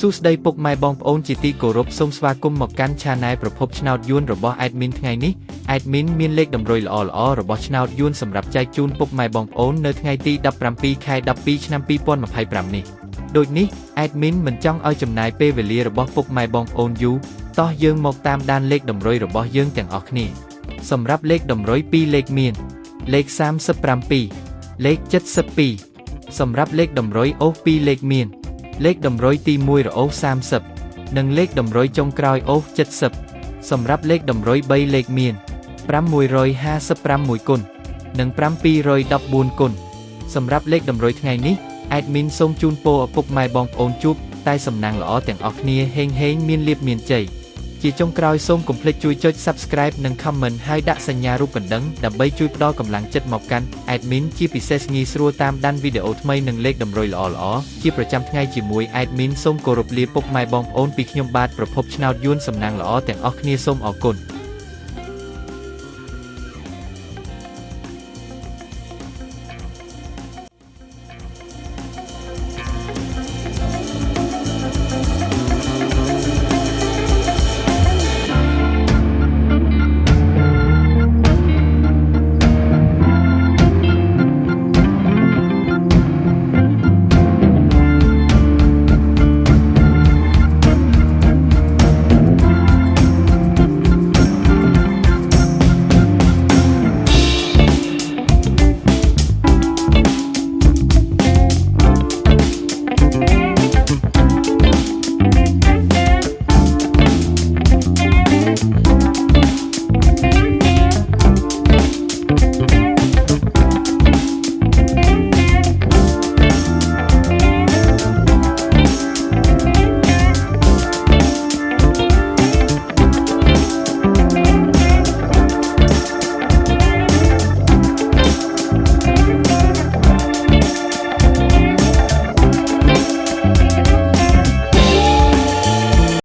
សួស្តីពុកម៉ែបងប្អូនជាទីគោរពសូមស្វាគមន៍មកកាន់ Channel ប្រភពឆ្នោតយួនរបស់ Admin ថ្ងៃនេះ Admin មានលេខតម្រុយល្អៗរបស់ឆ្នោតយួនសម្រាប់ចែកជូនពុកម៉ែបងប្អូននៅថ្ងៃទី17 ខែ 12 ឆ្នាំ 2025 នេះដូចនេះ Admin មិនចង់ឲ្យចំណាយពេលវេលារបស់ពុកម៉ែបងប្អូនយូរតោះយើងមកតាមដានលេខតម្រុយរបស់យើងទាំងអស់គ្នាសម្រាប់លេខតម្រុយ2លេខមានលេខ37លេខ72សម្រាប់លេខតម្រុយអូស2លេខមានលេខតម្រុយទី1រអូស30និងលេខតម្រុយចុងក្រោយអូស70សម្រាប់លេខតម្រុយ3លេខមាន556គុណនិង714គុណសម្រាប់លេខតម្រុយថ្ងៃនេះ Admin សូមជូនពរឪពុកម៉ែបងប្អូនជួបតែសំណាងល្អទាំងអស់គ្នាហេងមានលាភមានជ័យជាចុងក្រោយសូមកុំភ្លេចជួយចុច Subscribe និង Comment ហើយដាក់សញ្ញារូបកណ្ដឹងដើម្បីជួយផ្ដល់កម្លាំងចិត្តមកកាន់ Admin ជាពិសេសងាយស្រួលតាមដានវីដេអូថ្មីនិងលេខតម្រុយល្អៗជាប្រចាំថ្ងៃជាមួយ Admin សូមគោរពលាពុកម៉ែបងប្អូនពីខ្ញុំបាទប្រភពឆ្នោតយួនសំណាងល្អទាំងអស់គ្នាសូមអរគុណ